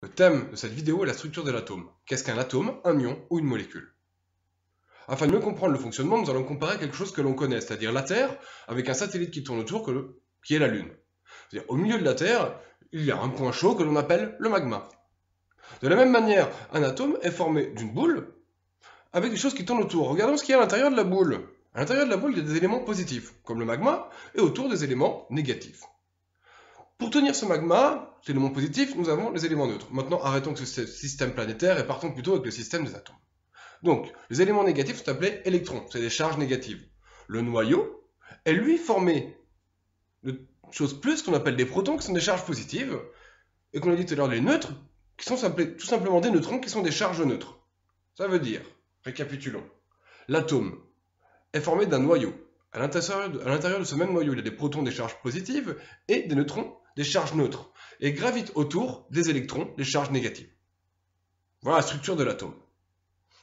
Le thème de cette vidéo est la structure de l'atome. Qu'est-ce qu'un atome, un ion ou une molécule? Afin de mieux comprendre le fonctionnement, nous allons comparer quelque chose que l'on connaît, c'est-à-dire la Terre, avec un satellite qui tourne autour, qui est la Lune. C'est-à-dire, au milieu de la Terre, il y a un point chaud que l'on appelle le magma. De la même manière, un atome est formé d'une boule avec des choses qui tournent autour. Regardons ce qu'il y a à l'intérieur de la boule. À l'intérieur de la boule, il y a des éléments positifs, comme le magma, et autour des éléments négatifs. Pour tenir ce magma, ces éléments positifs, nous avons les éléments neutres. Maintenant, arrêtons avec ce système planétaire et partons plutôt avec le système des atomes. Donc, les éléments négatifs sont appelés électrons, c'est des charges négatives. Le noyau est lui formé de choses plus qu'on appelle des protons, qui sont des charges positives, et qu'on a dit tout à l'heure des neutres, qui sont tout simplement des neutrons, qui sont des charges neutres. Ça veut dire, récapitulons, l'atome est formé d'un noyau. À l'intérieur de ce même noyau, il y a des protons, des charges positives, et des neutrons, des charges neutres, et gravitent autour des électrons, des charges négatives. Voilà la structure de l'atome.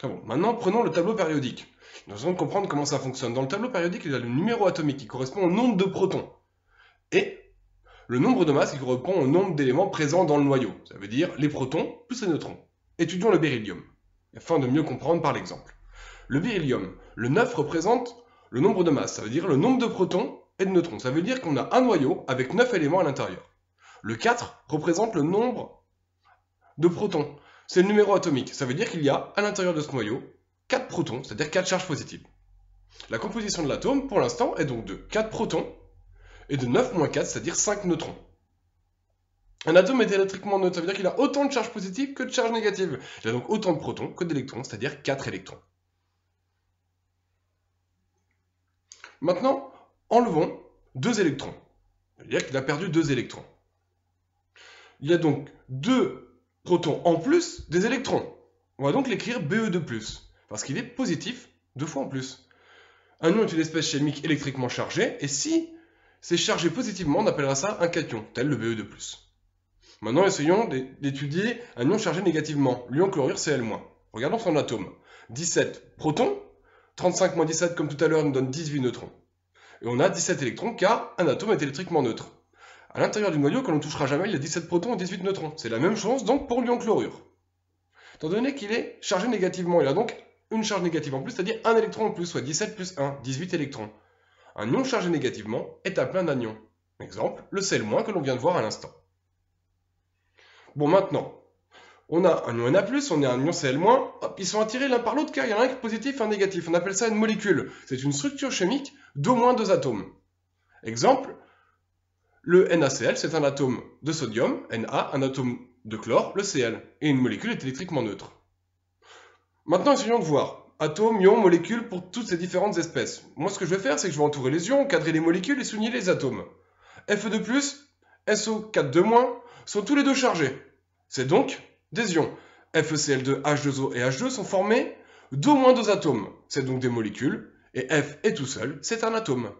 Bon, maintenant, prenons le tableau périodique. Nous allons comprendre comment ça fonctionne. Dans le tableau périodique, il y a le numéro atomique qui correspond au nombre de protons, et le nombre de masses qui correspond au nombre d'éléments présents dans le noyau. Ça veut dire les protons plus les neutrons. Étudions le beryllium, afin de mieux comprendre par l'exemple. Le beryllium, le 9 représente le nombre de masses, ça veut dire le nombre de protons et de neutrons. Ça veut dire qu'on a un noyau avec 9 éléments à l'intérieur. Le 4 représente le nombre de protons. C'est le numéro atomique. Ça veut dire qu'il y a à l'intérieur de ce noyau 4 protons, c'est-à-dire 4 charges positives. La composition de l'atome, pour l'instant, est donc de 4 protons et de 9 moins 4, c'est-à-dire 5 neutrons. Un atome est électriquement neutre, ça veut dire qu'il a autant de charges positives que de charges négatives. Il a donc autant de protons que d'électrons, c'est-à-dire 4 électrons. Maintenant, enlevons 2 électrons. Ça veut dire qu'il a perdu 2 électrons. Il y a donc 2 protons en plus des électrons. On va donc l'écrire Be2+, parce qu'il est positif 2 fois en plus. Un ion est une espèce chimique électriquement chargée, et si c'est chargé positivement, on appellera ça un cation, tel le Be2+. Maintenant, essayons d'étudier un ion chargé négativement, l'ion chlorure Cl-. Regardons son atome. 17 protons, 35 moins 17 comme tout à l'heure nous donne 18 neutrons. Et on a 17 électrons car un atome est électriquement neutre. À l'intérieur du noyau, que l'on ne touchera jamais, il y a 17 protons et 18 neutrons. C'est la même chose donc pour l'ion chlorure. Étant donné qu'il est chargé négativement, il a donc une charge négative en plus, c'est-à-dire un électron en plus, soit 17 plus 1, 18 électrons. Un ion chargé négativement est appelé un anion. Exemple, le Cl- que l'on vient de voir à l'instant. Bon, maintenant, on a un ion Na+, on a un ion Cl-, hop, ils sont attirés l'un par l'autre car il y en a un qui est positif et un négatif. On appelle ça une molécule. C'est une structure chimique d'au moins 2 atomes. Exemple, le NaCl, c'est un atome de sodium, Na, un atome de chlore, le Cl, et une molécule est électriquement neutre. Maintenant, essayons de voir atomes, ions, molécules pour toutes ces différentes espèces. Moi, ce que je vais faire, c'est que je vais entourer les ions, cadrer les molécules et souligner les atomes. Fe2+, SO4-2- sont tous les deux chargés. C'est donc des ions. FeCl2, H2O et H2 sont formés d'au moins 2 atomes. C'est donc des molécules, et F est tout seul, c'est un atome.